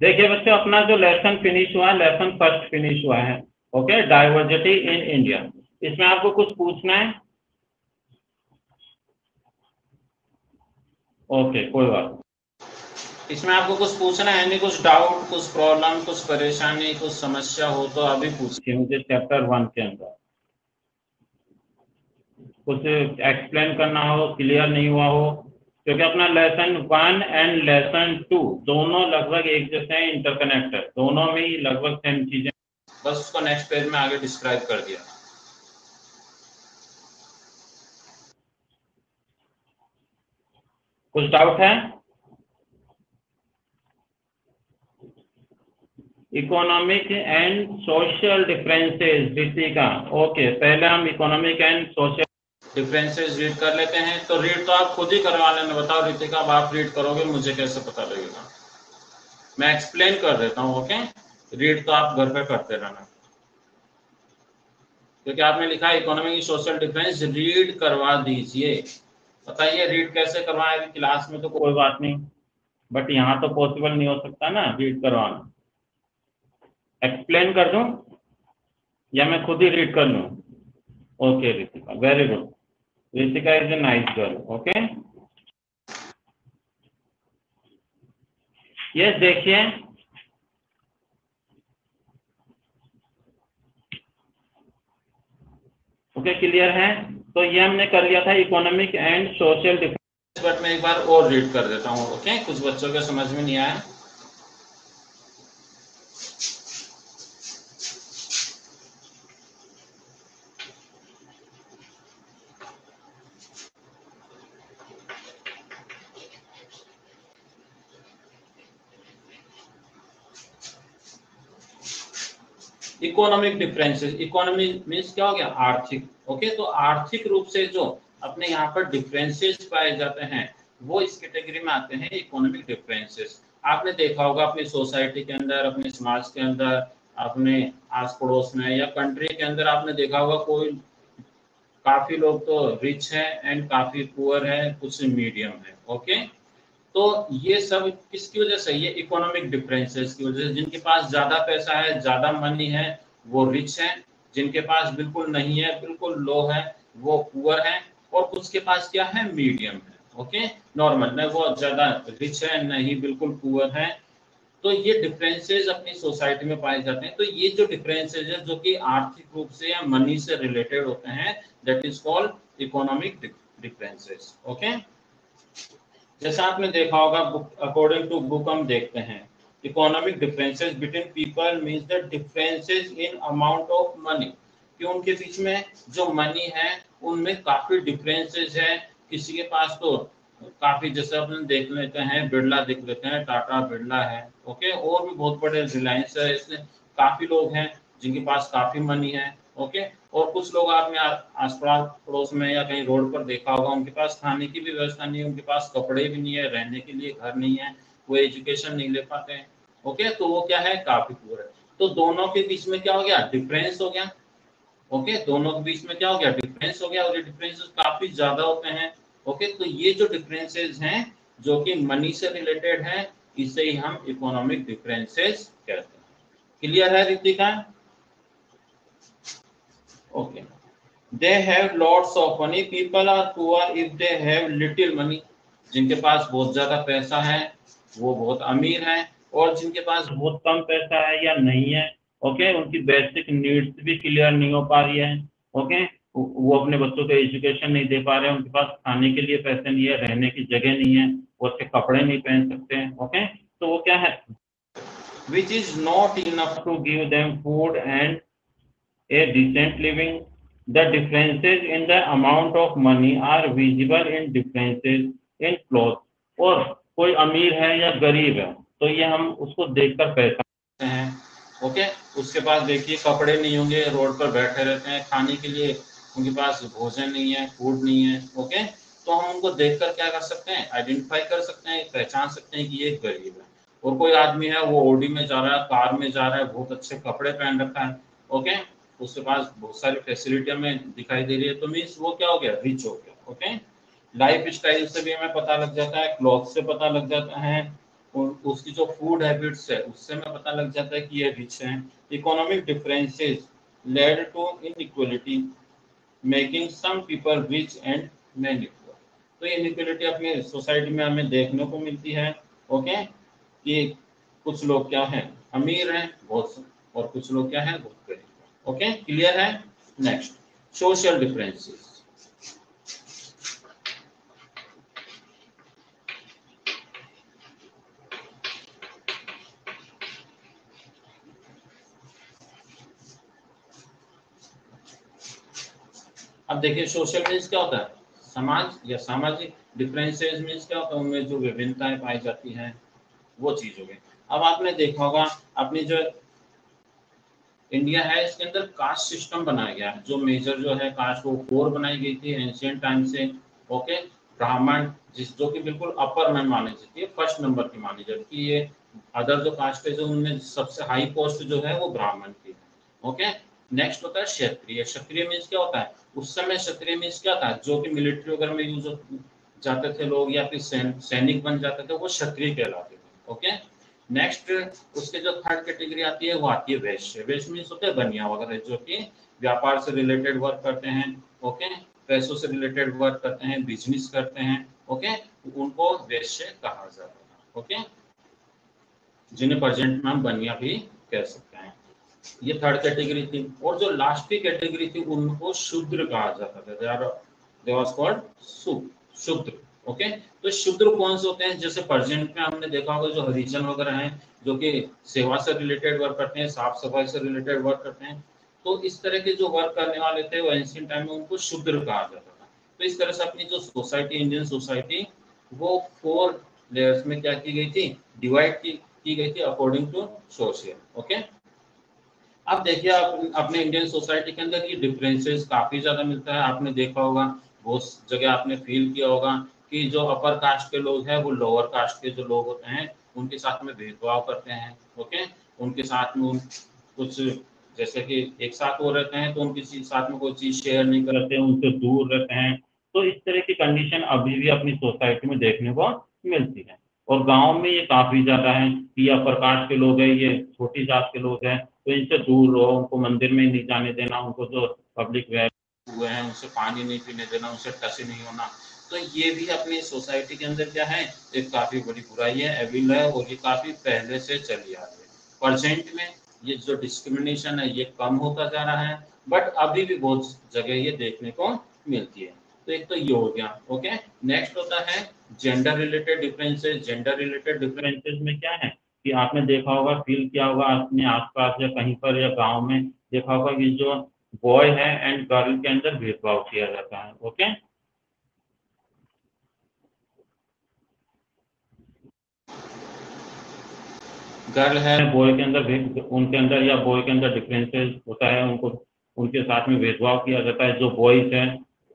देखिए बच्चों, अपना जो लेसन फिनिश हुआ है, लेसन फर्स्ट फिनिश हुआ है। Okay, diversity in India. इसमें आपको कुछ पूछना है? ओके, कोई बात नहीं। इसमें आपको कुछ पूछना है? नहीं, कुछ डाउट, कुछ प्रॉब्लम, कुछ परेशानी, कुछ समस्या हो तो अभी पूछिए मुझे। चैप्टर 1 के अंदर कुछ एक्सप्लेन करना हो, क्लियर नहीं हुआ हो, क्योंकि अपना लेसन 1 एंड लेसन 2 दोनों लगभग एक जैसे हैं, इंटरकनेक्ट है, दोनों में ही लगभग सेम चीजें, बस उसको नेक्स्ट पेज में आगे डिस्क्राइब कर दिया। कुछ डाउट है? Economic and social differences, Ritika. Okay, पहले हम economic and social differences read कर लेते हैं। तो रीड तो आप खुद ही करवा लेना। बताओ रितिका, अब आप रीड करोगे, मुझे कैसे पता लगेगा? मैं एक्सप्लेन कर देता हूँ। ओके, रीड तो आप घर पे करते रहना, क्योंकि आपने लिखा है इकोनॉमिक सोशल डिफरेंस, रीड करवा दीजिए। बताइए रीड कैसे करवाएं? अभी क्लास में तो कोई बात नहीं, बट यहाँ तो पॉसिबल नहीं हो सकता ना रीड करवाना। एक्सप्लेन कर दूं या मैं खुद ही रीड कर लूं? Okay Ritika, very good. Ritika is a nice girl. Okay, yes, देखिए ओके, क्लियर है? तो ये हमने कर लिया था economic and social difference, but मैं एक बार और रीड कर देता हूँ। ओके, कुछ बच्चों के समझ में नहीं आया। इकोनॉमिक डिफरेंसेस, इकोनॉमी मीन्स क्या हो गया? आर्थिक। ओके, तो आर्थिक रूप से जो अपने यहाँ पर डिफरेंसेस पाए जाते हैं, वो इस कैटेगरी में आते हैं इकोनॉमिक डिफरेंसेस। आपने देखा होगा अपनी सोसाइटी के अंदर, अपने समाज के अंदर, अपने आस पड़ोस में या कंट्री के अंदर, आपने देखा होगा कोई काफी लोग तो रिच हैं एंड काफी पुअर है, कुछ मीडियम है। ओके, तो ये सब किसकी वजह से? ये इकोनॉमिक डिफरेंसेस की वजह से। जिनके पास ज्यादा पैसा है, ज्यादा मनी है, वो रिच है। जिनके पास बिल्कुल नहीं है, बिल्कुल लो है, वो पुअर है। और कुछ के पास क्या है? मीडियम है। ओके, नॉर्मल, न वो ज्यादा रिच है, न ही बिल्कुल पुअर है। तो ये डिफरेंसेस अपनी सोसाइटी में पाए जाते हैं। तो ये जो डिफरेंसेस है, जो कि आर्थिक रूप से या मनी से रिलेटेड होते हैं, that is called economic differences. Okay, जैसा आपने देखा होगा, अकॉर्डिंग टू बुक हम देखते हैं, economic differences between people means the differences in amount of money, कि उनके बीच में जो मनी है उनमें काफी डिफरेंसेस है। किसी के पास तो काफी, जैसे अपन देख लेते हैं, बिरला देख लेते हैं, टाटा बिरला है। ओके, और भी बहुत बड़े रिलायंस है, इसमें काफी लोग हैं जिनके पास काफी मनी है। ओके, और कुछ लोग आपने आस पड़ोस में या कहीं रोड पर देखा होगा, उनके पास खाने की भी व्यवस्था नहीं है, उनके पास कपड़े भी नहीं है, रहने के लिए घर नहीं है, वो एजुकेशन नहीं ले पाते हैं। ओके, तो वो क्या है? काफी पुअर है। तो दोनों के बीच में क्या हो गया? डिफरेंस हो गया। ओके, दोनों के बीच में क्या हो गया? डिफरेंस हो गया, और ये डिफरेंसेस काफी ज्यादा होते हैं। ओके, तो ये जो डिफरेंसेस हैं, जो कि मनी से रिलेटेड है, इसे ही हम इकोनॉमिक डिफरेंसेस कहते हैं। क्लियर है Ritika? Okay, they have lots of money, people are poor if they have little money. जिनके पास बहुत ज्यादा पैसा है वो बहुत अमीर है, और जिनके पास बहुत कम पैसा है या नहीं है, ओके, उनकी बेसिक नीड्स भी क्लियर नहीं हो पा रही है। ओके, वो अपने बच्चों को एजुकेशन नहीं दे पा रहे हैं, उनके पास खाने के लिए पैसे नहीं है, रहने की जगह नहीं है, वो अच्छे कपड़े नहीं पहन सकते हैं। ओके, तो वो क्या है? Which is not enough to give them food and a decent living. The differences in the amount of money are visible in differences in clothes. और कोई अमीर है या गरीब है, तो ये हम उसको देखकर पहचानते हैं। ओके, उसके पास देखिए कपड़े नहीं होंगे, रोड पर बैठे रहते हैं, खाने के लिए उनके पास भोजन नहीं है, फूड नहीं है। ओके, तो हम उनको देखकर क्या कर सकते हैं? आइडेंटिफाई कर सकते हैं, पहचान सकते हैं कि ये गरीब है। और कोई आदमी है, वो ऑडी में जा रहा है, कार में जा रहा है, बहुत अच्छे कपड़े पहन रखा है। ओके, उसके पास बहुत सारी फैसिलिटी हमें दिखाई दे रही है, तो मीन्स वो क्या हो गया? रिच हो गया। ओके, लाइफ स्टाइल से भी हमें पता लग जाता है, क्लॉथ से पता लग जाता है। उसकी जो फूड हैबिट्स है उससे हमें पता लग जाता है कि ये रिच हैं। Economic differences led to inequality making some people rich and many poor. तो ये इनइक्वालिटी अपनी सोसाइटी में हमें देखने को मिलती है। ओके, कि कुछ लोग क्या हैं, अमीर हैं बहुत, और कुछ लोग क्या हैं, बहुत गरीब। ओके, क्लियर है। Next, social differences. अब देखिए सोशल मीन्स क्या होता है, समाज या सामाजिक। डिफरेंसेस मीन्स क्या होता है, उनमें जो विभिन्नताएं पाई जाती हैं वो चीज हो गई। अब आपने देखा होगा अपनी जो इंडिया है इसके अंदर कास्ट सिस्टम बनाया गया है। जो मेजर जो है कास्ट वो 4 बनाई गई थी एंशियंट टाइम से। ओके, ब्राह्मण जिस जो कि बिल्कुल अपर में मानी जाती है, फर्स्ट नंबर की मानी जाती है। ये अदर जो कास्ट है जो उनमें सबसे हाई पोस्ट जो है वो ब्राह्मण की है। ओके, नेक्स्ट होता है क्षत्रिय। क्षत्रिय मीन्स क्या होता है, उस समय क्षत्रिय मीन्स क्या था, जो कि मिलिट्री वगैरह में यूज जाते थे लोग या फिर सैनिक बन जाते थे, वो क्षत्रिय कहलाते थे। ओके, नेक्स्ट उसके जो थर्ड कैटेगरी आती है वो आती है वैश्य। वैश्य मीन्स होते हैं बनिया वगैरह, जो कि व्यापार से रिलेटेड वर्क करते हैं। ओके, पैसों से रिलेटेड वर्क करते हैं, बिजनेस करते हैं। ओके, उनको वैश्य कहा जाता है। ओके, जिन्हें प्रेजेंट में हम बनिया भी कह सकते हैं। ये थर्ड कैटेगरी थी। और जो लास्ट की कैटेगरी थी उनको शूद्र कहा जाता था। दे वाज कॉल्ड शूद्र। ओके, तो शूद्र कौन से होते हैं, जैसे प्रेजेंट में हमने देखा होगा जो हरिजन वगैरह हैं, जो कि सेवा से रिलेटेड वर्क करते हैं, साफ सफाई से रिलेटेड वर्क करते हैं। तो इस तरह के जो वर्क करने वाले थे वो एंशिएंट टाइम में उनको शूद्र कहा जाता था। तो इस तरह से अपनी जो सोसाइटी, इंडियन सोसाइटी, वो 4 लेयर्स में क्या की गई थी, डिवाइड की गई थी अकॉर्डिंग टू सोशल। ओके, अब देखिए अपने इंडियन सोसाइटी के अंदर ये डिफरेंसेस काफी ज्यादा मिलता है। आपने देखा होगा, बहुत जगह आपने फील किया होगा कि जो अपर कास्ट के लोग हैं वो लोअर कास्ट के जो लोग होते हैं उनके साथ में भेदभाव करते हैं। ओके, उनके साथ में कुछ जैसे कि एक साथ वो रहते हैं तो उनके साथ में कोई चीज शेयर नहीं करते, उनसे दूर रहते हैं। तो इस तरह की कंडीशन अभी भी अपनी सोसाइटी में देखने को मिलती है। और गांव में ये काफी ज्यादा है कि अपर कास्ट के लोग हैं, ये छोटी जात के लोग हैं, तो इनसे दूर रहो, उनको मंदिर में नहीं जाने देना, उनको जो पब्लिक हुए हैं उनसे पानी नहीं पीने देना, उनसे टच नहीं होना। तो ये भी अपनी सोसाइटी के अंदर क्या है, एक काफी बड़ी बुराई है, एविल है, और ये काफी पहले से चली आ रही है। प्रेजेंट में ये जो डिस्क्रिमिनेशन है ये कम होता जा रहा है, बट अभी भी बहुत जगह ये देखने को मिलती है। तो एक तो ये हो गया। ओके, नेक्स्ट होता है gender related differences. Gender related differences में क्या है कि आपने देखा होगा, फील किया होगा अपने आसपास या कहीं पर या गांव में देखा होगा कि जो बॉय है एंड गर्ल के अंदर भेदभाव किया जाता है। ओके, गर्ल है बॉय के अंदर उनके अंदर या बॉय के अंदर डिफरेंसेस होता है, उनको उनके साथ में भेदभाव किया जाता है। जो बॉयज है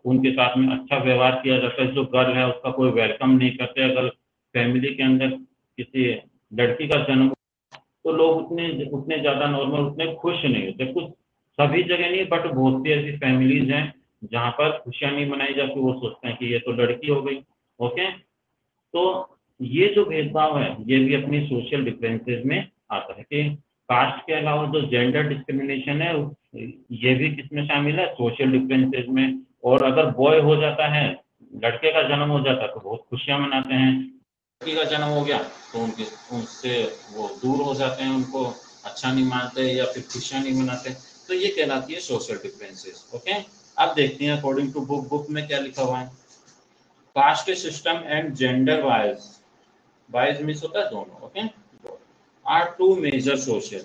उनके साथ में अच्छा व्यवहार किया जाता है, जो गर्ल है उसका कोई वेलकम नहीं करते। अगर फैमिली के अंदर किसी लड़की का जन्म तो लोग उतने उतने ज्यादा नॉर्मल उतने खुश नहीं होते। कुछ सभी जगह नहीं, बट बहुत सी ऐसी फैमिलीज हैं जहाँ पर खुशियां नहीं मनाई जाती, वो सोचते हैं कि ये तो लड़की हो गई। ओके, तो ये जो भेदभाव है ये भी अपनी सोशल डिफरेंसेस में आता है कि कास्ट के अलावा जो जेंडर डिस्क्रिमिनेशन है ये भी किसमें शामिल है, सोशल डिफरेंसेस में। और अगर बॉय हो जाता है, लड़के का जन्म हो जाता है, तो बहुत खुशियां मनाते हैं। लड़की का जन्म हो गया तो उनके उनसे वो दूर हो जाते हैं, उनको अच्छा नहीं मानते या फिर खुशियां नहीं मनाते। तो ये कहलाती है सोशल डिफरेंसेस। ओके, अब देखते हैं अकॉर्डिंग टू बुक में क्या लिखा हुआ है। Caste system and gender wise, wise means होता है दोनों। Okay, are two major social.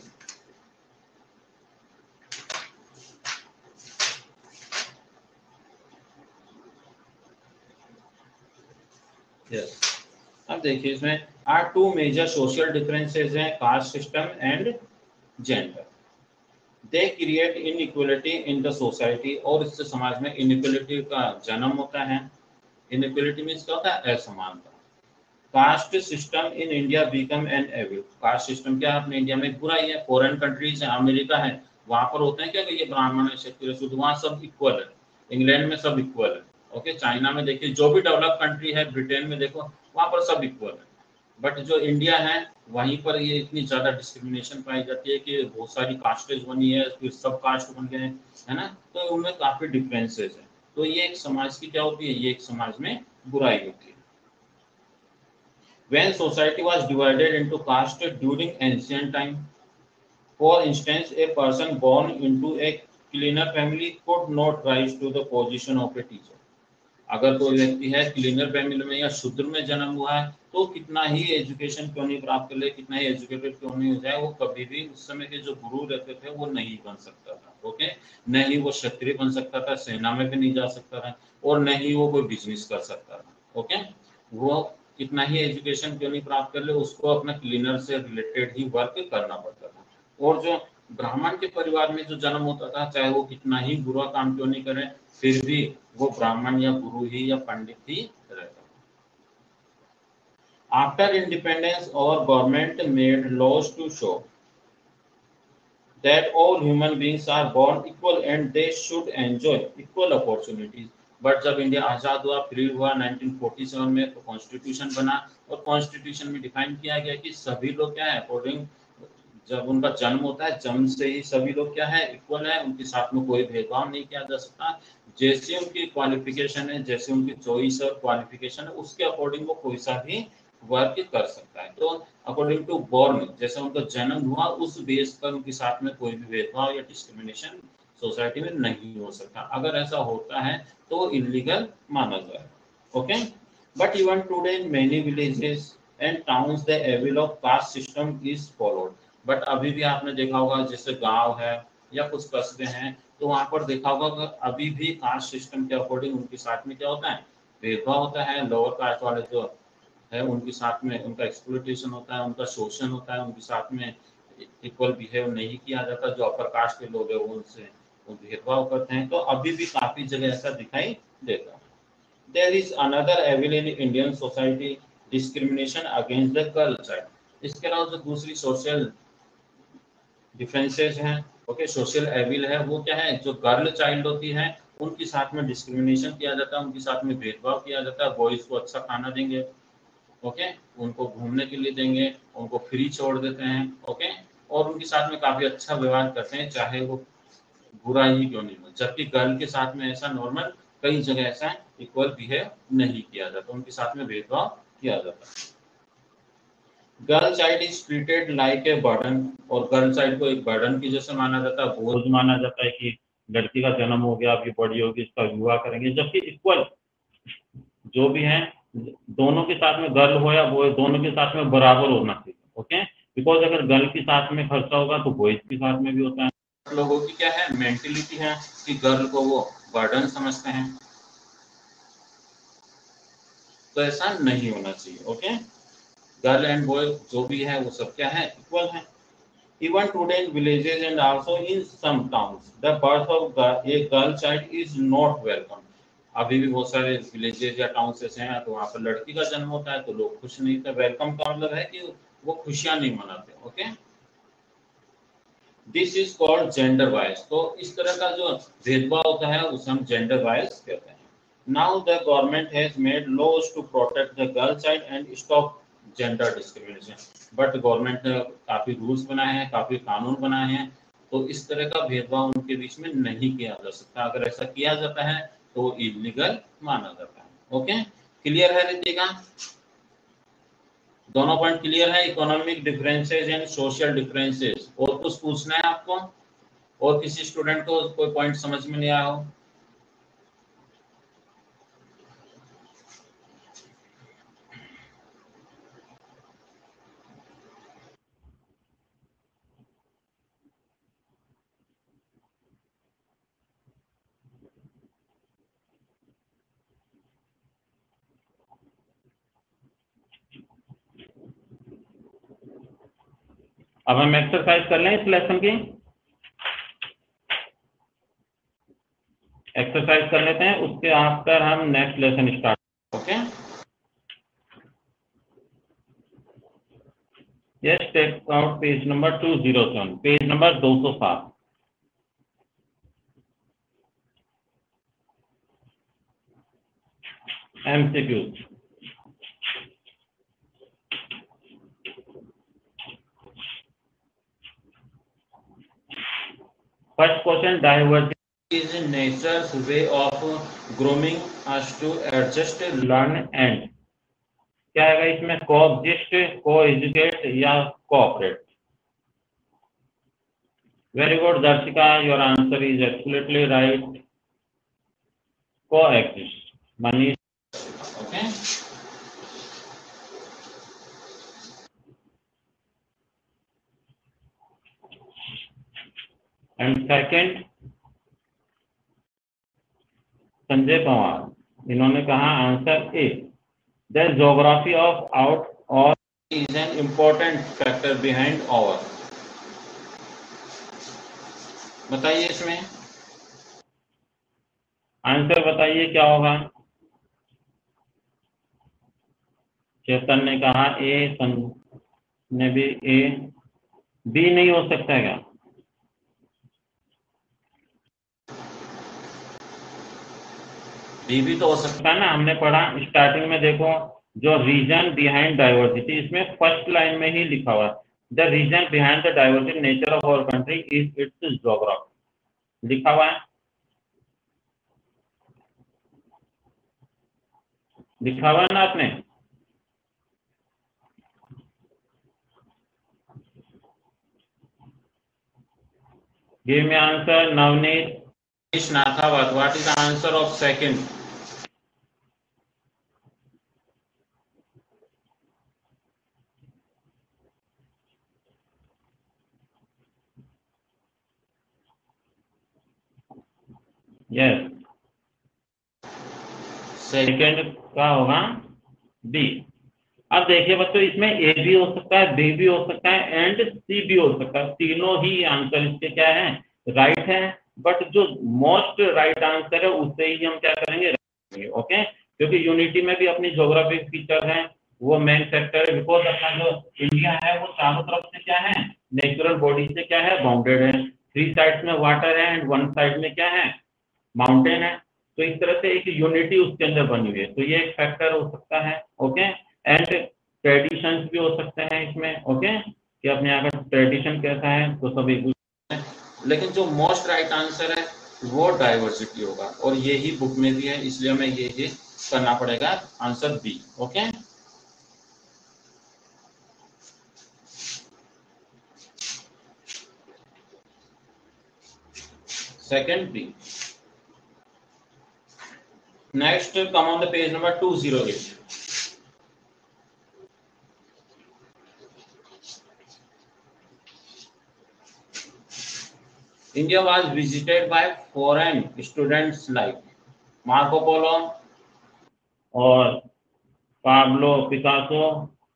Yes, अब देखिए इसमें are two major social differences हैं, caste system and gender. They create inequality in the society, और इससे समाज में इनइक्वलिटी का जन्म होता है। इनइक्वलिटी मीन्स क्या होता है, असमानता। Caste system in India become an evil. Caste system क्या है अपने इंडिया में बुरा ही है। फॉरेन कंट्रीज है, अमेरिका है, वहां पर होते हैं क्या कि ये ब्राह्मण है, क्षत्रिय शुद्ध, वहां सब इक्वल है। इंग्लैंड में सब इक्वल है। ओके, चाइना में देखिए, जो भी डेवलप कंट्री है, ब्रिटेन में देखो वहां पर सब इक्वल है। बट जो इंडिया है वहीं पर ये इतनी ज्यादा डिस्क्रिमिनेशन पाई जाती है कि बहुत सारी कास्टेज बनी है, फिर सब कास्ट बन गए है ना, तो उनमें काफी डिफरेंसेस है। तो ये एक समाज की क्या होती है, ये एक समाज में बुराई होती है। When society was divided into caste during ancient time, for instance, a person born into a cleaner family could not rise to the position of a teacher. अगर कोई व्यक्ति है क्लीनर फैमिली में या शूद्र में जन्म हुआ है, तो कितना ही एजुकेशन क्यों नहीं प्राप्त कर ले, कितना ही एजुकेटेड क्यों नहीं हो जाए, वो कभी भी उस समय के जो गुरु रहते थे वो नहीं बन सकता था। ओके, न ही वो क्षत्रिय बन सकता था, सेना में भी नहीं जा सकता था, और न ही वो कोई बिजनेस कर सकता था। ओके, वो कितना ही एजुकेशन क्यों नहीं प्राप्त कर ले, उसको अपना क्लीनर से रिलेटेड ही वर्क करना पड़ता था। और जो ब्राह्मण के परिवार में जो जन्म होता था, चाहे वो कितना ही बुरा काम क्यों नहीं करे, फिर भी वो ब्राह्मण या गुरु ही या पंडित ही रहता। After independence, our government made laws to show that all human beings are born equal and they should enjoy equal opportunities. But जब इंडिया आजाद हुआ, फ्री हुआ 1947 में, तो कॉन्स्टिट्यूशन बना, और कॉन्स्टिट्यूशन में डिफाइन किया गया कि सभी लोग क्या है, अकॉर्डिंग जब उनका जन्म होता है, जन्म से ही सभी लोग क्या है, इक्वल है, उनके साथ में कोई भेदभाव नहीं किया जा सकता। जैसे उनकी क्वालिफिकेशन है, जैसे उनकी चॉइस और क्वालिफिकेशन है, उसके अकॉर्डिंग वो कोई सा भी वर्क कर सकता है। तो अकॉर्डिंग टू बॉर्न, जैसे उनका जन्म हुआ, उस बेस पर उनके साथ में कोई भी भेदभाव या डिस्क्रिमिनेशन सोसाइटी में नहीं हो सकता। अगर ऐसा होता है तो इलीगल माना जाए। Okay, but even today in many villages and towns the evil of caste system is followed. But अभी भी आपने देखा होगा, जैसे गांव है या कुछ कस्बे हैं, तो वहां पर देखा होगा कि अभी भी कास्ट सिस्टम के अकॉर्डिंग उनके साथ में क्या होता है, भेदभाव होता है। लोअर कास्ट वाले जो है उनके साथ में उनका एक्सप्लॉइटेशन होता है, उनका शोषण होता है, उनके साथ में इक्वल बिहेव नहीं किया जाता। जो अपर कास्ट के लोग हैं वो उनसे वो भेदभाव करते हैं। तो अभी भी काफी जगह ऐसा दिखाई देता है। There is another evil in Indian society, discrimination against the girl child. इसके अलावा जो दूसरी सोशल डिफरेंसेस हैं, ओके, सोशल एविल है, वो क्या है, जो गर्ल चाइल्ड होती है उनके साथ में डिस्क्रिमिनेशन किया जाता है, उनके साथ में भेदभाव किया जाता है। बॉयज को अच्छा खाना देंगे, ओके, उनको घूमने के लिए देंगे, उनको फ्री छोड़ देते हैं, ओके, और उनके साथ में काफी अच्छा व्यवहार करते हैं, चाहे वो बुरा ही क्यों नहीं हो। जबकि गर्ल के साथ में ऐसा नॉर्मल कई जगह ऐसा इक्वल बिहेव नहीं किया जाता, उनके साथ में भेदभाव किया जाता है। Girl child is treated like a burden, और गर्ल चाइल्ड को एक बर्डन की जैसे माना जाता है, बोझ माना जाता है कि लड़की का जन्म हो गया, अभी बड़ी होगी, इसका विवाह करेंगे। जबकि इक्वल जो भी है, दोनों के साथ में गर्ल हो या बॉय, दोनों के साथ में बराबर होना चाहिए। ओके, बिकॉज अगर गर्ल के साथ में खर्चा होगा तो बॉयज के साथ में भी होता है। लोगों की क्या है, मेंटेलिटी है कि गर्ल को वो बर्डन समझते हैं, तो ऐसा नहीं होना चाहिए। ओके, गर्ल एंड बॉय जो भी है वो सब क्या है, इक्वल है। Even today in villages and also in some towns, the birth of a girl child is not welcome. अभी भी बहुत सारे विलेजेस या टाउन्स ऐसे हैं तो वहाँ पर लड़की का जन्म होता है तो लोग खुश नहीं थे। वेलकम का मतलब है कि वो खुशियां नहीं मनाते। Okay, this is called gender bias. तो इस तरह का जो भेदभाव होता है उसे हम जेंडर बायस कहते हैं। Now the government has made laws to protect the girl child and stop gender discrimination. But government ने काफी रूल्स बनाए हैं, काफी कानून बनाए हैं, तो इस तरह का भेदभाव उनके बीच में नहीं किया जा सकता। अगर ऐसा किया जाता है तो इलीगल माना जाता है। ओके, क्लियर है रितिका? दोनों पॉइंट क्लियर है, economic differences and social differences. और कुछ पूछना है आपको, और किसी स्टूडेंट को कोई पॉइंट समझ में नहीं आया हो? अब हम एक्सरसाइज कर लें इस लेसन की, एक्सरसाइज कर लेते हैं, उसके आफ्टर हम next lesson start. Okay, yes, take out page number 207, page number 207। MCQ, first question, diversity is nature's way of grooming us to adjust, learn and, क्या आएगा इसमें? कोएग्जिस्ट, को एजुकेट या cooperate? Very good Darshika, your answer is absolutely right, coexist. Manish, okay. And second, Sanjay Pawar, इन्होंने कहा answer A, the geography of out और is an important factor behind our. बताइए इसमें answer, बताइए क्या होगा? चेतन ने कहा ए, संजय ने भी ए, बी नहीं हो सकता है क्या? बी भी तो हो सकता है ना, हमने पढ़ा स्टार्टिंग में, देखो जो रीजन बिहाइंड डाइवर्सिटी, इसमें फर्स्ट लाइन में ही लिखा हुआ है, the reason behind the diversity nature of our country is its geography, लिखा हुआ है, लिखा हुआ है ना आपने? Give me answer, Navneet Nathawat, what is the answer of second? Yes, second का होगा बी। अब देखिए बच्चों, इसमें ए भी हो सकता है, बी भी हो सकता है एंड सी भी हो सकता है, तीनों ही आंसर इसके क्या है? राइट है। बट जो मोस्ट राइट आंसर है उससे ही हम क्या करेंगे? ओके, क्योंकि यूनिटी में भी अपनी ज्योग्राफिक फीचर है, वो मेन फैक्टर है, बिकॉज अपना जो इंडिया है वो चारों तरफ से क्या है? नेचुरल बॉडी से क्या है? बाउंडेड है, 3 साइड्स में वाटर है एंड 1 साइड में क्या है? माउंटेन है। तो इस तरह से एक यूनिटी उसके अंदर बनी हुई है, तो ये एक फैक्टर हो सकता है। ओके, एंड ट्रेडिशंस भी हो सकते हैं इसमें। ओके, कि अपने यहाँ का ट्रेडिशन कैसा है, तो सभी कुछ, लेकिन जो मोस्ट राइट आंसर है वो डाइवर्सिटी होगा, और यही बुक में भी है, इसलिए हमें ये करना पड़ेगा, answer B. Okay, second B. Next, come on the page number 208। India was visited by foreign students like Marco Polo और पाब्लो पिकासो,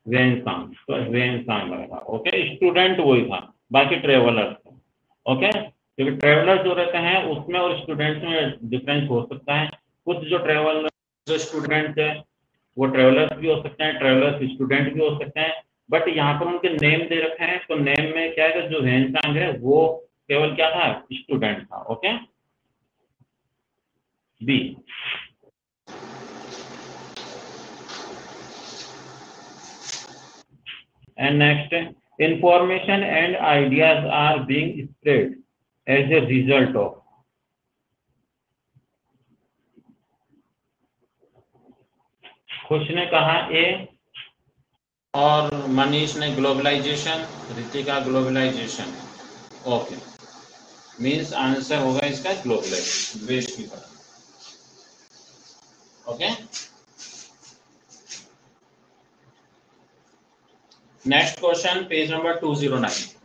वेनसांग, तो वेनसांग लगेगा। ओके, स्टूडेंट वही था, बाकी ट्रेवलर। ओके, क्योंकि ट्रेवलर जो रहते हैं उसमें और स्टूडेंट्स में डिफरेंस हो सकता है। कुछ जो ट्रेवलर, जो स्टूडेंट्स है वो ट्रेवलर्स भी हो सकते हैं, ट्रेवलर्स स्टूडेंट भी हो सकते हैं, बट यहाँ पर उनके नेम दे रखे हैं, तो नेम में क्या है, जो वेनसांग है वो केवल क्या था? स्टूडेंट था। Okay, B. And next, information and ideas are being spread as a result of, खुश ने कहा ए और मनीष ने globalization, Ritika globalization. Okay, means answer होगा इसका ग्लोबलाइजेशन, वेस्ट की बात। Okay, next question, page number 209।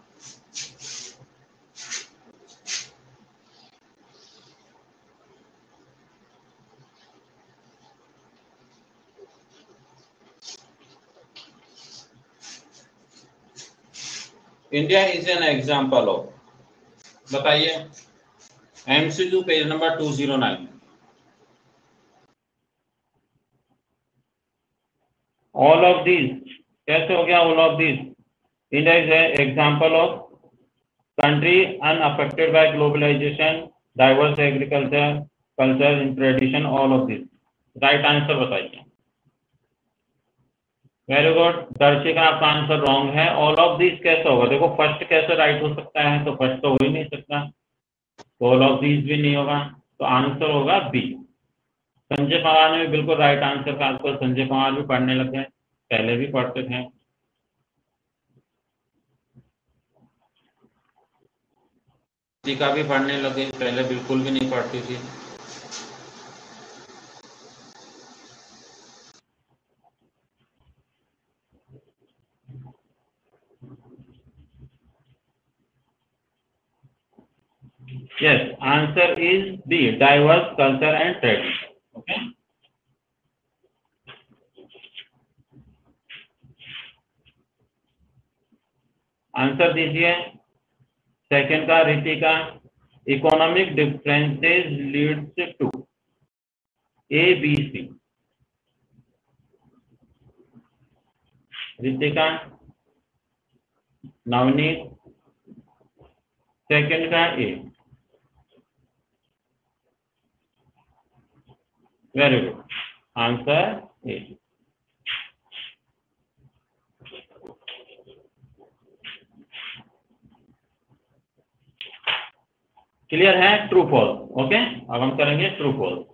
India is an example of, बताइए, MCQ, page number 209। All of this, कैसे हो गया all of this? India is a example of country unaffected by globalization, diverse agriculture, culture and tradition, all of this. Right answer बताइए। Very good दर्शिका, आपका answer wrong है। All of this कैसे होगा? देखो first कैसे राइट हो सकता है? तो फर्स्ट तो हो ही नहीं सकता। ऑल ऑफ दीज भी नहीं होगा, तो आंसर होगा बी। संजय पवार ने भी बिल्कुल राइट आंसर था। आजकल संजय पवार भी पढ़ने लगे, पहले भी पढ़ते थे। का भी पढ़ने लगे, पहले बिल्कुल भी नहीं पढ़ती थी। Yes, answer is B, diverse culture and tradition. Okay. Answer दीजिए सेकंड का, Ritika. Economic differences leads to A B C. Ritika, Navneet, second का A. Very good, answer A. Clear है? True false. ओके, अब हम करेंगे ट्रू फॉल्स।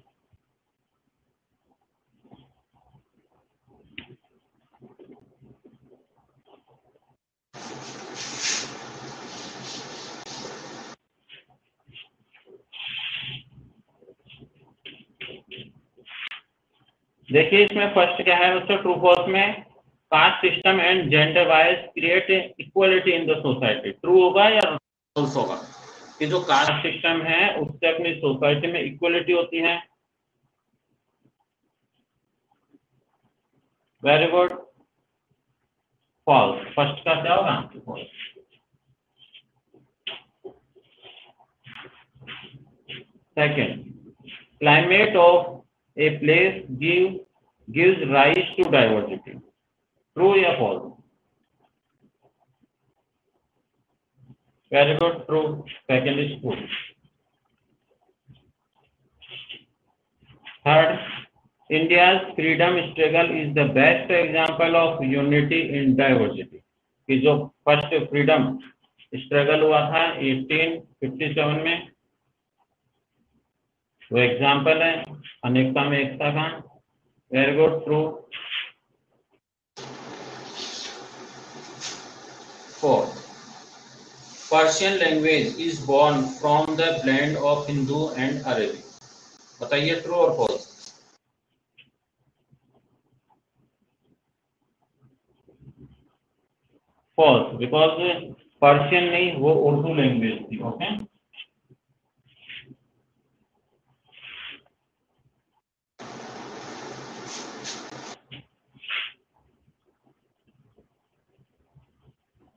देखिए इसमें फर्स्ट क्या है दोस्तों, ट्रू फॉल्स में cast system and gender wise create equality in the society. True होगा या फॉल्स होगा कि जो कास्ट सिस्टम है उससे अपनी सोसाइटी में इक्वलिटी होती है? Very good, false. फर्स्ट का क्या होगा? False. Second, climate of a place gives rise to diversity. True या false? Very good, true. Second is true. Third, India's freedom struggle is the best example of unity in diversity. कि जो first freedom struggle हुआ था 1857 में, वो example है अनेकता में एकता का। Very good, true. Fourth, Persian language is born from the blend of Hindu and Arabic. बताइए ट्रू और फॉल्स? फॉल्स, बिकॉज पर्शियन नहीं, वो उर्दू लैंग्वेज थी। Okay,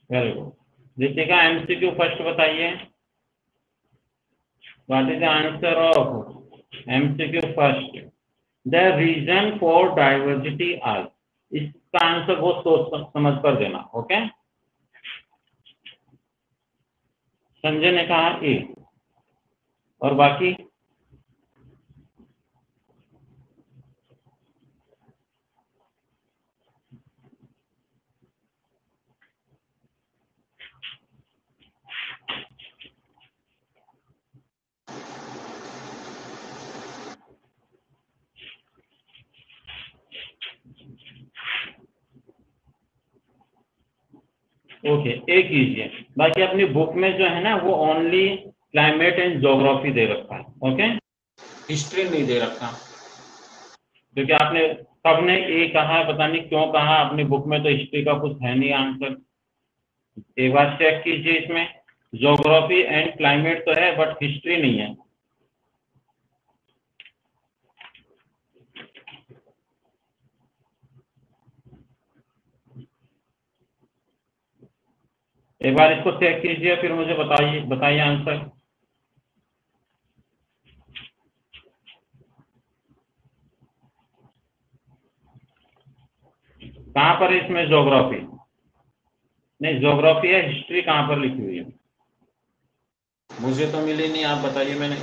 very good. Ritika, MCQ first बताइए, what is the answer of MCQ first? The reason for diversity are. इसका आंसर बहुत सोच समझ कर देना। ओके, संजय ने कहा ए, और बाकी? ओके, एक कीजिए। बाकी अपनी बुक में जो है ना वो ओनली क्लाइमेट एंड ज्योग्राफी दे रखा है। ओके, हिस्ट्री नहीं दे रखा, क्योंकि आपने सबने ए कहा, पता नहीं क्यों कहा। अपनी बुक में तो हिस्ट्री का कुछ है नहीं आंसर। एक बार चेक कीजिए, इसमें ज्योग्राफी एंड क्लाइमेट तो है बट हिस्ट्री नहीं है। एक बार इसको चेक कीजिए, फिर मुझे बताइए आंसर। कहाँ पर है इसमें ज्योग्राफी? नहीं, ज्योग्राफी है, हिस्ट्री कहाँ पर लिखी हुई है? मुझे तो मिली नहीं, आप बताइए। मैंने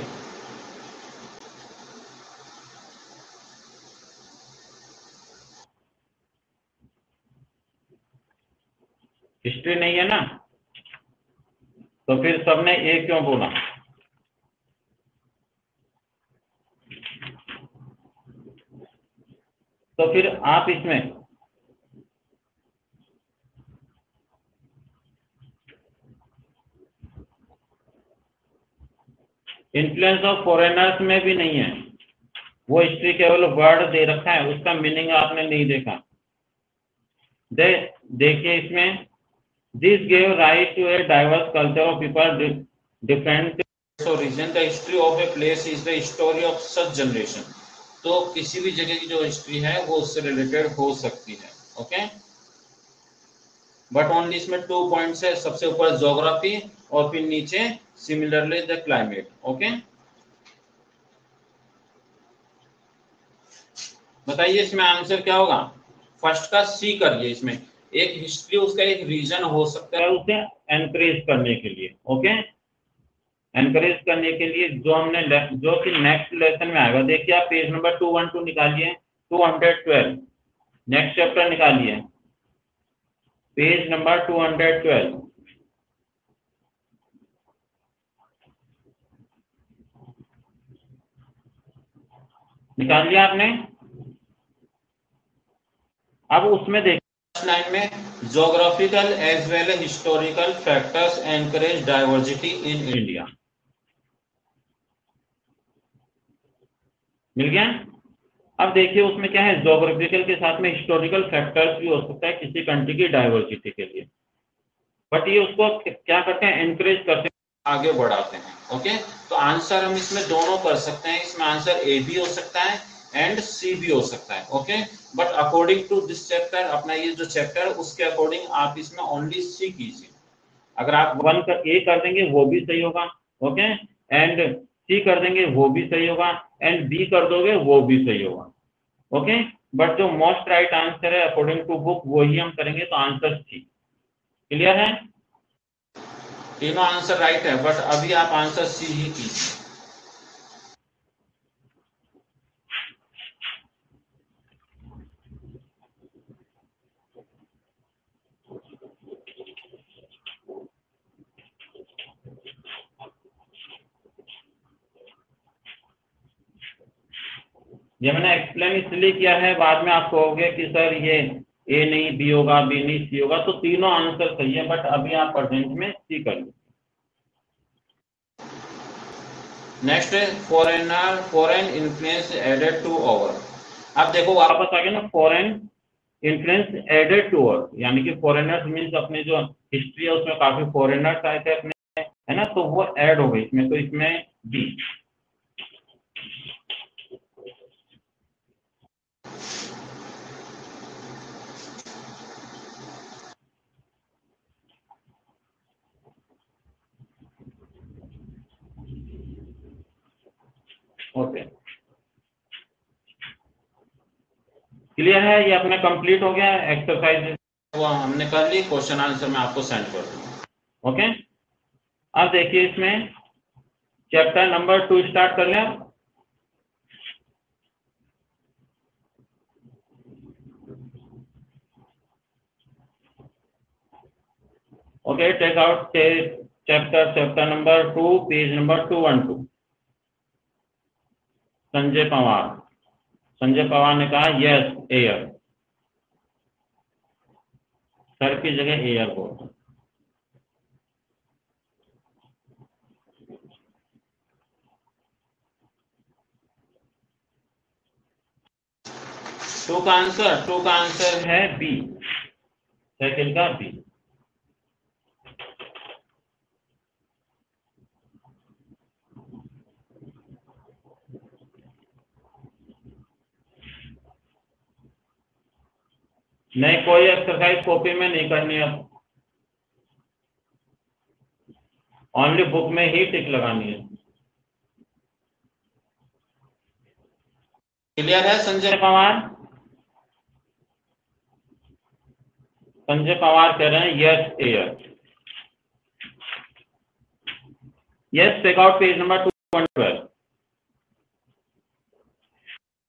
हिस्ट्री नहीं है ना, तो फिर सबने ए क्यों बोला? तो फिर आप इसमें इन्फ्लुएंस ऑफ फॉरेनर्स में भी नहीं है, वो हिस्ट्री केवल वर्ड दे रखा है, उसका मीनिंग आपने नहीं देखा। देखिए इसमें, this gave right to a diverse culture of people different region, the history of a place is the history of such generation. तो किसी भी जगह की जो हिस्ट्री है वो उससे रिलेटेड हो सकती है, ओके। बट ओनली इसमें 2 पॉइंट्स है, सबसे ऊपर ज्योग्राफी और फिर नीचे सिमिलरली द क्लाइमेट, ओके। बताइए इसमें आंसर क्या होगा? फर्स्ट का सी करिए। इसमें एक हिस्ट्री, उसका एक रीजन हो सकता है उसे एनकरेज करने के लिए, ओके। एनकरेज करने के लिए जो कि नेक्स्ट लेसन में आएगा। देखिए आप पेज नंबर 212 निकालिए, 212 नेक्स्ट चैप्टर निकालिए, पेज नंबर 212 निकाल लिया आपने। अब उसमें देखिए लाइन में, geographical as well as historical factors encourage diversity in India. मिल गया? अब देखिए उसमें क्या है, ज्योग्राफिकल के साथ में हिस्टोरिकल फैक्टर्स भी हो सकता है किसी कंट्री की डाइवर्सिटी के लिए, बट ये उसको क्या करते हैं, एनकरेज करते हैं, आगे बढ़ाते हैं, ओके। तो आंसर हम इसमें दोनों कर सकते हैं, इसमें आंसर ए भी हो सकता है एंड सी भी हो सकता है, okay. But according to this chapter, अपना ये जो चैप्टर है उसके अकॉर्डिंग आप इसमें ओनली सी कीजिए। अगर आप 1 का ए कर देंगे वो भी सही होगा, ओके, एंड सी कर देंगे वो भी सही होगा, एंड बी कर दोगे वो भी सही होगा, ओके। बट जो मोस्ट राइट आंसर है अकॉर्डिंग टू बुक वही हम करेंगे, तो आंसर सी। क्लियर है? तीनों आंसर राइट है, बट अभी आप आंसर सी ही कीजिए। ये मैंने एक्सप्लेन इसलिए किया है, बाद में आप कहोगे कि सर ये ए नहीं बी होगा, बी नहीं सी होगा, तो तीनों आंसर सही है, बट अभी आप प्रेजेंट में सी कर लो। नेक्स्ट है foreign influence added to over. अब देखो वापस आ गया ना, foreign influence added to over, यानी कि फॉरेनर्स मीन्स अपने जो हिस्ट्री है उसमें काफी फॉरेनर्स आए थे अपने, है ना, तो वो ऐड हो गई इसमें, तो इसमें बी। ओके, क्लियर है? ये अपना कंप्लीट हो गया एक्सरसाइज, वो हमने कर ली, क्वेश्चन आंसर मैं आपको सेंड कर दूंगा, ओके। अब देखिए इसमें चैप्टर नंबर 2 स्टार्ट कर लें। Okay, take out chapter number 2, page number 212। Sanjay Pawar ने कहा यस एयर, सर की जगह एयर बोल। टू का आंसर है बी, सेकंड का बी। नहीं, कोई एक्सरसाइज कॉपी में नहीं करनी है, ओनली बुक में ही टिक लगानी है। क्लियर है? संजय पवार कह रहे हैं yes air. Yes, take out page number 212।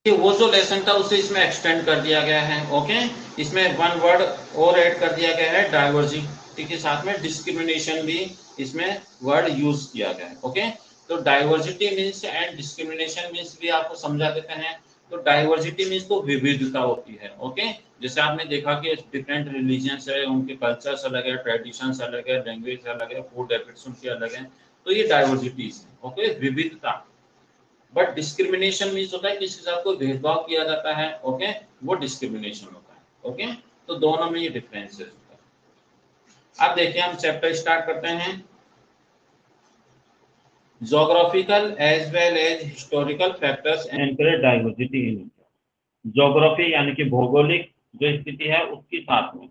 वो जो लेसन था उसे इसमें एक्सटेंड कर दिया गया है, ओके। इसमें 1 वर्ड और ऐड कर दिया गया है, डाइवर्सिटी के साथ में डिस्क्रिमिनेशन भी इसमें वर्ड यूज किया गया है, ओके। तो diversity means and discrimination means भी आपको समझा देते हैं। तो डाइवर्सिटी मीन्स तो विविधता होती है। ओके, जैसे आपने देखा कि डिफरेंट रिलीजियंस है, उनके कल्चर्स अलग है, ट्रेडिशंस अलग है, लैंग्वेज अलग है, फूड हैबिट्स उनके अलग है, तो ये डाइवर्सिटीज है। ओके, विविधता। बट डिस्क्रिमिनेशन मीन्स होता है किसी के साथ कोई भेदभाव किया जाता है। ओके, वो डिस्क्रिमिनेशन होता है। ओके, तो दोनों में ये डिफरेंसेस होता है। अब देखिए हम चैप्टर स्टार्ट करते हैं। Geographical as well as historical factors encourage diversity in. Geography यानी कि भौगोलिक जो स्थिति है उसके साथ में।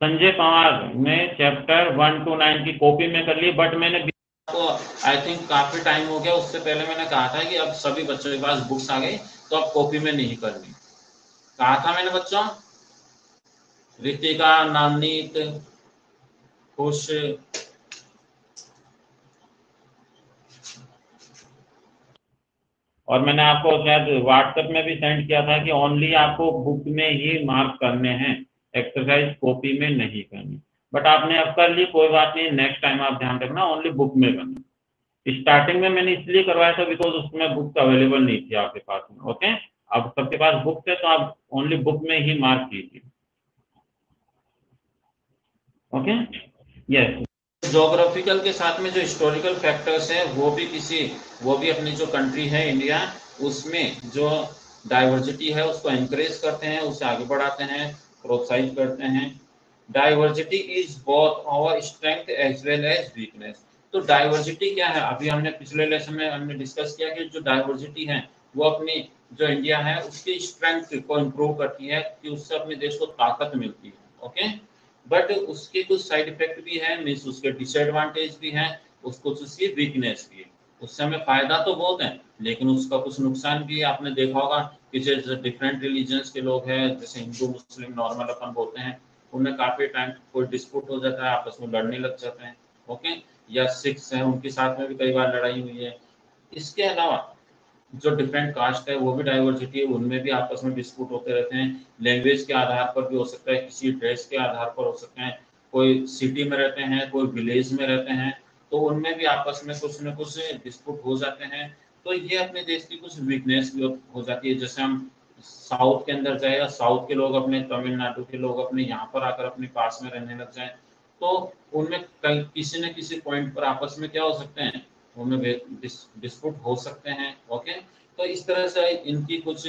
संजय पवार ने चैप्टर 1 to 9 की कॉपी में कर ली, बट मैंने तो आई थिंक काफी टाइम हो गया, उससे पहले मैंने कहा था कि अब सभी बच्चों के पास बुक्स आ गई तो अब कॉपी में नहीं करनी। कहा था मैंने बच्चों, रितिका, नवनीत, खुश, और मैंने आपको शायद व्हाट्सएप में भी सेंड किया था कि ओनली आपको बुक में ही मार्क करने हैं, एक्सरसाइज कॉपी में नहीं करनी। बट आपने अब कर ली, कोई बात नहीं, नेक्स्ट टाइम आप ध्यान रखना ओनली बुक में करना। स्टार्टिंग में मैंने इसलिए करवाया था बिकॉज उसमें बुक अवेलेबल नहीं थी आपके पास में। ओके, अब सबके पास बुक है तो आप ओनली बुक में ही मार्क कीजिए। Okay, yes. ज्योग्राफिकल के साथ में जो हिस्टोरिकल फैक्टर्स हैं वो भी अपनी जो कंट्री है इंडिया, उसमें जो डाइवर्सिटी है उसको एनकरेज करते हैं, उसे आगे बढ़ाते हैं, प्रोत्साहित करते हैं। Diversity is both our strength as well as weakness. तो डाइवर्सिटी क्या है, अभी हमने पिछले लेसन में हमने डिस्कस किया कि जो डाइवर्सिटी है वो अपनी जो इंडिया है उसकी स्ट्रेंथ को इम्प्रूव करती है, कि उससे अपने देश को ताकत मिलती है। ओके, बट उसके कुछ साइड इफेक्ट भी है, मीन्स उसके डिसएडवांटेज भी है, उसको उसकी वीकनेस भी है। उससे हमें फायदा तो बहुत है लेकिन उसका कुछ नुकसान भी है। आपने देखा होगा कि जैसे डिफरेंट रिलीजन्स के लोग हैं, जैसे हिंदू मुस्लिम नॉर्मल अपन बोलते हैं, उनमें काफी टाइम कोई डिस्प्यूट हो जाता है, आपस में लड़ने लग जाते हैं। ओके, या सिख्स हैं उनके साथ में भी कई बार लड़ाई हुई है। इसके अलावा जो डिफरेंट कास्ट है वो भी डाइवर्सिटी है, उनमें भी आपस में डिस्प्यूट होते रहते हैं। लैंग्वेज के आधार पर भी हो सकता है, किसी ड्रेस के आधार पर हो सकते हैं, कोई सिटी में रहते हैं, कोई विलेज में रहते हैं, तो उनमें भी आपस में कुछ न कुछ डिस्प्यूट हो जाते हैं। तो ये अपने देश की कुछ वीकनेस भी हो जाती है। जैसे हम साउथ के अंदर जाए, या साउथ के लोग अपने तमिलनाडु के लोग अपने यहाँ पर आकर अपने पास में रहने लग जाए, तो उनमें किसी न किसी पॉइंट पर आपस में क्या हो सकते हैं, उनमें डिस्प्यूट हो सकते हैं। ओके, तो इस तरह से इनकी कुछ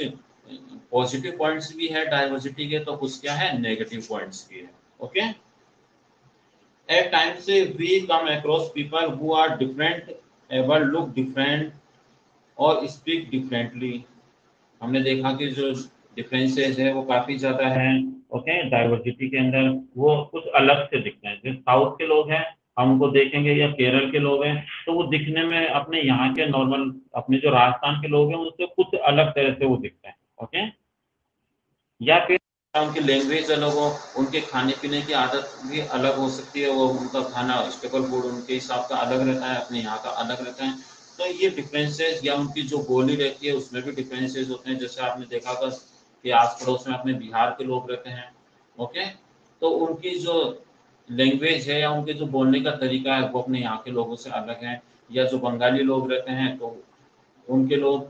पॉजिटिव पॉइंट्स भी है डाइवर्सिटी के, तो कुछ क्या है नेगेटिव पॉइंट्स भी है। Okay, at times we come across people who are different, ever look different और स्पीक डिफरेंटली। हमने देखा कि जो डिफरेंसेस है वो काफी ज्यादा है। ओके, डाइवर्सिटी के अंदर वो कुछ अलग से दिखते हैं। जो साउथ के लोग हैं हम उनको देखेंगे, या केरल के लोग हैं, तो वो दिखने में अपने यहाँ के नॉर्मल, अपने जो राजस्थान के लोग हैं उनसे कुछ अलग तरह से वो दिखते हैं। ओके, या फिर उनकी लैंग्वेज अलग हो, उनके खाने पीने की आदत भी अलग हो सकती है, वो उनका खाना स्टेपल फूड उनके हिसाब का अलग रहता है, अपने यहाँ का अलग रहता है। तो ये डिफरेंसेस, या उनकी जो बोली रहती है उसमें भी डिफरेंसेस होते हैं। जैसे आपने देखा था कि आस पड़ोस में अपने बिहार के लोग रहते हैं। ओके, तो उनकी जो लैंग्वेज है या उनके जो बोलने का तरीका है वो अपने यहाँ के लोगों से अलग है। या जो बंगाली लोग रहते हैं तो उनके लोग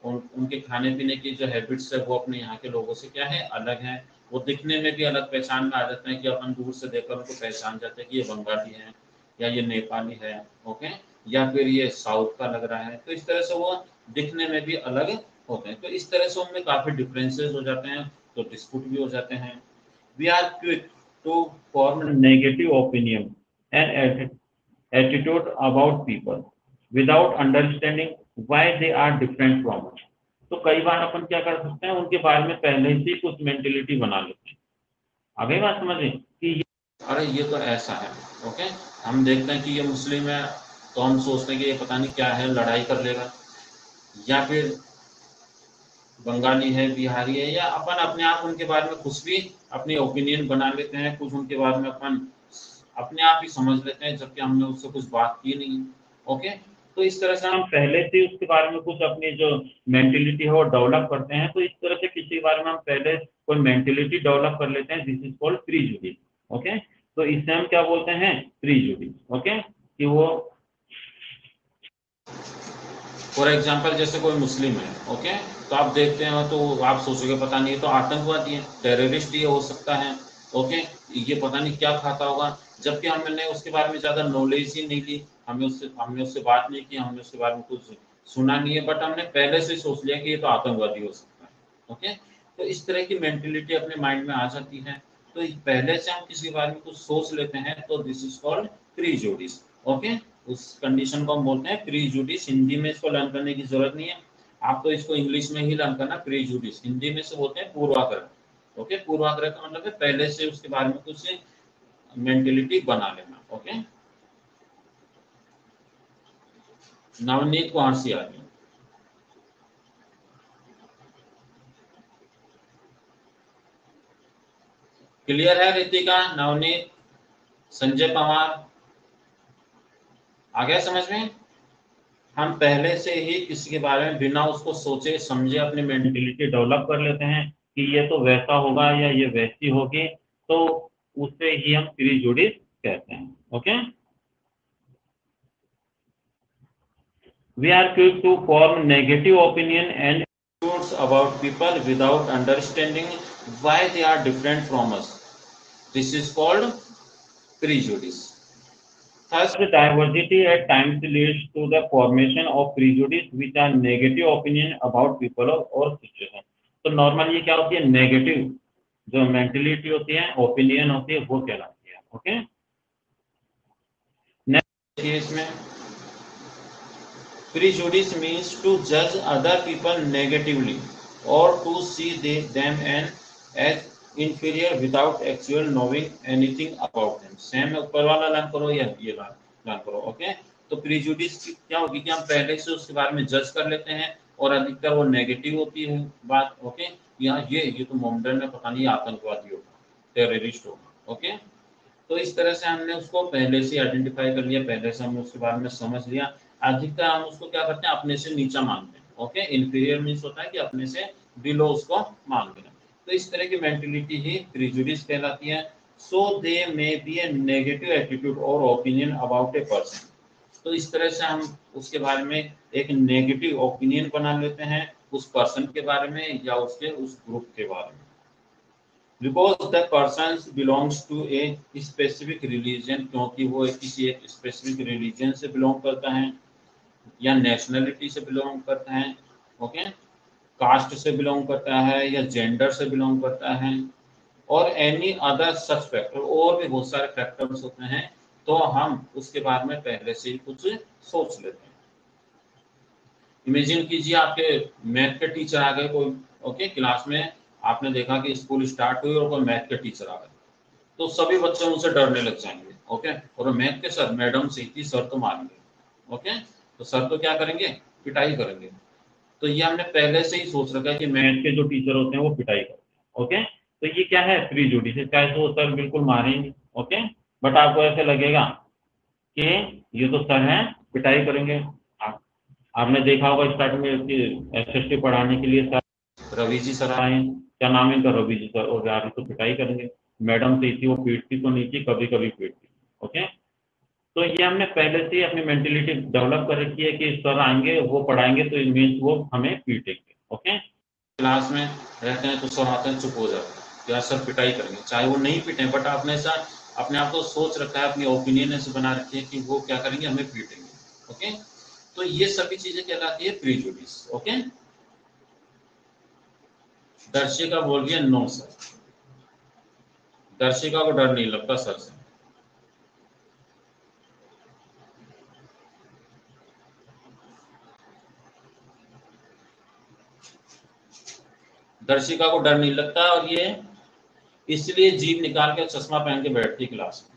उनके खाने पीने की जो हैबिट्स है वो अपने यहाँ के लोगों से क्या है अलग है। वो दिखने में भी अलग पहचान में आ जाते हैं, कि अपन दूर से देखकर उनको पहचान जाते हैं कि ये बंगाली है या ये नेपाली है। ओके, या फिर ये साउथ का लग रहा है। तो इस तरह से वो दिखने में भी अलग होते हैं। तो इस तरह से उनमें काफी डिफरेंसेस हो जाते हैं, तो डिस्प्यूट भी हो जाते हैं। We are quick to form negative opinion and attitude about people without understanding why they are different from us। तो कई बार अपन क्या कर सकते हैं, उनके बारे में पहले से ही कुछ मेंटेलिटी बना लेते हैं। आगे बात समझे कि अरे ये तो ऐसा है। ओके, हम देखते हैं कि ये मुस्लिम है तो हम सोचते हैं कि ये पता नहीं क्या है, लड़ाई कर लेगा। या फिर बंगाली है, बिहारी है, या अपन अपने आप उनके बारे में कुछ भी अपनी ओपिनियन बना लेते हैं, कुछ उनके बारे में अपन अपने आप ही समझ लेते हैं जबकि हमने उससे कुछ बात की नहीं। ओके, तो इस तरह से हम पहले से उसके बारे में कुछ अपनी जो मेंटेलिटी है वो डेवलप करते हैं। तो इस तरह से किसी के बारे में हम पहले कोई मेंटेलिटी डेवलप कर लेते हैं, this is called prejudice. Okay, तो इससे हम क्या बोलते हैं, प्रीजुडिस। ओके, कि वो फॉर एग्जाम्पल जैसे कोई मुस्लिम है, ओके, तो आप देखते हैं तो आप सोचोगे पता नहीं, ये तो आतंकवादी है, टेररिस्ट ये हो सकता है, ओके, ये पता नहीं क्या खाता होगा, जबकि हमने उसके बारे में ज्यादा नॉलेज ही नहीं ली, हमने उससे बात नहीं की, हमने उसके बारे में कुछ सुना नहीं है, बट हमने पहले से सोच लिया कि ये तो आतंकवादी हो सकता है, ओके। तो इस तरह की मेंटेलिटी अपने माइंड में आ जाती है। तो पहले से हम किसी बारे में कुछ सोच लेते हैं तो this is called prejudice, okay. उस कंडीशन को हम बोलते हैं प्रीजुडिस। हिंदी में इसको लर्न करने की जरूरत नहीं है, आप तो इसको इंग्लिश में ही लर्न करना। प्रीजुडिस हिंदी में से बोलते हैं पूर्वाग्रह, ओके। पूर्वाग्रह का मतलब है पहले से उसके बारे में कुछ मेंटेलिटी बना लेना, ओके। नवनीत को हंसी आ गई। क्लियर है रितिका, नवनीत, संजय पवार, आ गया समझ में? हम पहले से ही किसी के बारे में बिना उसको सोचे समझे अपनी मेंटेलिटी डेवलप कर लेते हैं कि ये तो वैसा होगा या ये वैसी होगी, तो उससे ही हम प्रीजुडिस कहते हैं, okay. We are quick to form negative opinion and attitudes about people without understanding why they are different from us. This is called prejudice. Thus, diversity at times leads to the formation of prejudice, which are negative opinion about people or situation. तो normally ये क्या होती है, negative जो mentality होती है, opinion होती है, वो कहलाती है, ओके। नेक्स्ट इसमें prejudice means to judge other people negatively or to see them as inferior without actual knowing anything about them. Same ऊपर वाला लर्न करो या ये लर्न करो, ओके। तो प्रीजुडिस क्या होगी कि हम पहले से उसके बारे में जज कर लेते हैं और अधिकतर वो नेगेटिव होती है बात, ओके। यहाँ ये तो मोमडन में पता नहीं आतंकवादी होगा, टेररिस्ट होगा, ओके। तो इस तरह से हमने उसको पहले से आइडेंटिफाई कर लिया, पहले से हमने उसके बारे में समझ लिया। अधिकतर हम उसको क्या करते हैं, अपने से नीचा मानते हैं, ओके। इन्फीरियर मीन्स होता है कि अपने से बिलो उसको मान लेना। तो इस तरह की मेंटेलिटी ही प्रिजुडिस कहलाती है। So they may be a negative attitude और ओपिनियन अबाउट ए पर्सन। तो इस तरह से हम उसके बारे में एक नेगेटिव ओपिनियन बना लेते हैं उस पर्सन के बारे में या उसके उस ग्रुप के बारे में, because the person belongs to a specific religion, क्योंकि वो किसी एक स्पेसिफिक रिलीजन से बिलोंग करता है या नेशनलिटी से बिलोंग करता है, ओके, कास्ट से बिलोंग करता है या जेंडर से बिलोंग करता है, और एनी अदर सच फैक्टर, और भी बहुत सारे फैक्टर्स होते हैं। तो हम उसके बारे में पहले से ही कुछ सोच लेते हैं। इमेजिन कीजिए आपके मैथ के टीचर आ गए कोई, ओके, क्लास में आपने देखा कि स्कूल स्टार्ट हुई और कोई मैथ के टीचर आ गए, तो सभी बच्चे उनसे डरने लग जाएंगे, ओके। और मैथ के सर, मैडम से थी, सर तो मारेंगे, ओके। तो सर तो क्या करेंगे, पिटाई करेंगे। तो ये हमने पहले से ही सोच रखा है कि मैथ के जो टीचर होते हैं वो पिटाई करते हैं, ओके। तो ये क्या है, प्रीजुडिस। चाहे तो वो सर बिल्कुल मारेंगे, ओके, बट आपको ऐसे लगेगा कि ये तो सर हैं, पिटाई करेंगे। आपने देखा होगा स्टार्टिंग में एसएसटी पढ़ाने के लिए सर रवि जी सर आए, क्या नाम है इनका, रवि जी सर, और यार तो पिटाई करेंगे। मैडम से थी, वो पीटती तो नहीं थी, कभी कभी पीटती, ओके। तो ये हमने पहले से ही अपनी मेंटेलिटी डेवलप कर रखी है कि सर आएंगे, वो पढ़ाएंगे तो मीन्स वो हमें पीटेंगे, ओके। क्लास में रहते हैं तो सर आते हैं, चुप हो जाते हैं, या सर पिटाई करेंगे, चाहे वो नहीं पिटे, बट आपने साथ अपने आप को सोच रखा है, अपनी ओपिनियन ऐसे बना रखी है कि वो क्या करेंगे, हमें पीटेंगे, ओके। तो ये सभी चीजें कहलाती है प्रीजुडिस, ओके। दर्शिका बोल रही है नो सर, दर्शिका को डर नहीं लगता सर से। दर्शिका को डर नहीं लगता, और ये इसलिए जीभ निकाल के चश्मा पहन के बैठती क्लास में।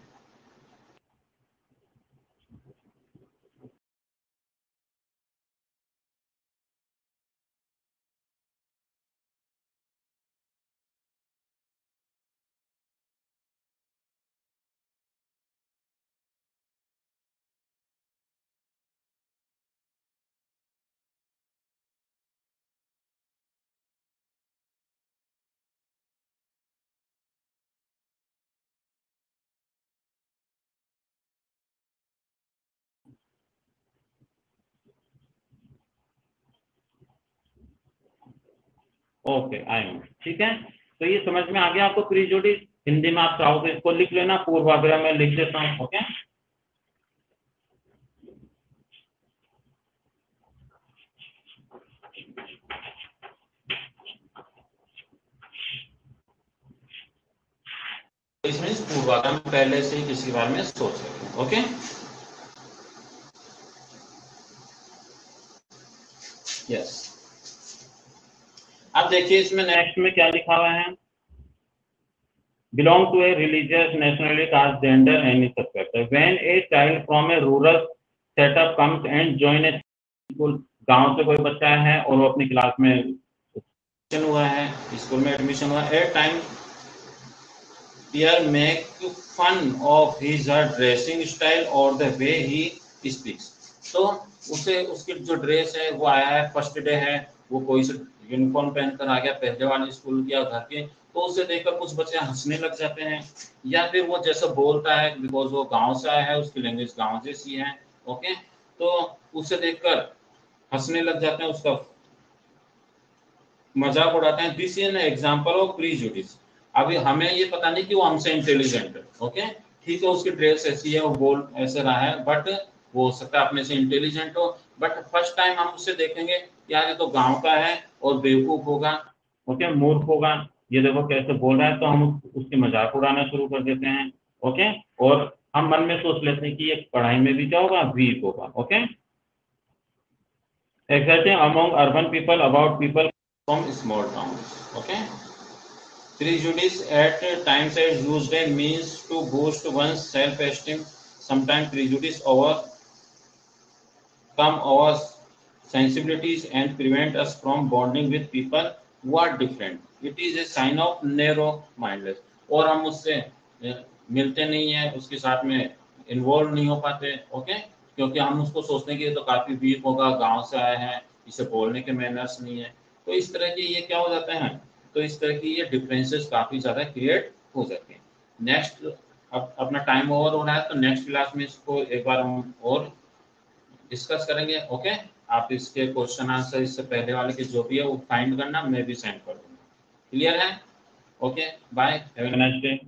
ओके आई एम, ठीक है। तो ये समझ में आ गया आपको प्रीजुडिस। हिंदी में आप चाहो तो इसको लिख लेना, पूर्वाग्रह में लिख देता हूँ। ओके, इसमें पूर्वाग्रह में पहले से ही किसी के बारे में सोच सकें। Okay, yes. अब देखिए इसमें नेक्स्ट में क्या लिखा हुआ है, belong to a religious, nationality, caste, gender, any such factor. When a child from a rural setup comes and join a school, गांव से कोई बच्चा है और वो अपनी क्लास में एडमिशन हुआ है, स्कूल में एडमिशन हुआ, at time peer make fun of his or her dressing style or the way he speaks. तो उसे उसकी जो ड्रेस है वो आया है, फर्स्ट डे है, वो कोई से यूनिफॉर्म पहनकर आ गया पहले वाले स्कूल के या घर के, तो उसे देखकर कुछ बच्चे हंसने लग जाते हैं, या फिर वो जैसा बोलता है बिकॉज वो गांव से आया है, उसकी लैंग्वेज गांव जैसी है। ओके, तो उसे देखकर हंसने लग जाते हैं, उसका मजाक उड़ाते हैं। This is an example of prejudice. अभी हमें ये पता नहीं कि वो हमसे इंटेलिजेंट है। ओके, ठीक है, उसकी ड्रेस ऐसी है, वो बोल ऐसे रहा है, बट वो हो सकता है अपने से इंटेलिजेंट हो, बट फर्स्ट टाइम हम उससे देखेंगे यार ये तो गांव का है और बेवकूफ होगा, ओके, मूर्ख होगा, ये देखो कैसे बोल रहा है, तो हम उसकी मजाक उड़ाना शुरू कर देते हैं। ओके, और हम मन में सोच लेते हैं कि ये पढ़ाई में भी क्या होगा, वीक होगा। Okay, exactly among urban people about people from small towns. Okay, prejudice at times is used as means to boost one's self-esteem. Sometimes prejudice overcome our sensibilities and prevent us from bonding with people who are different. It is a sign of narrow mindedness. और हम उससे मिलते नहीं है, उसके साथ में involve नहीं हो पाते। ओके, क्योंकि हम उसको सोचते हैं कि ये तो काफी वीक होगा, गांव से आए हैं, इसे बोलने के मैनर्स नहीं है, तो इस तरह की ये क्या हो जाते हैं, तो इस तरह की ये डिफरेंसेस काफी ज्यादा क्रिएट हो जाते हैं। नेक्स्ट, अब अपना टाइम ओवर हो रहा है, तो नेक्स्ट क्लास में इसको एक बार हम और डिस्कस करेंगे। ओके, आप इसके क्वेश्चन आंसर इससे पहले वाले के जो भी है वो फाइंड करना, मैं भी सेंड कर दूंगा। क्लियर है? Okay, bye, have a nice day.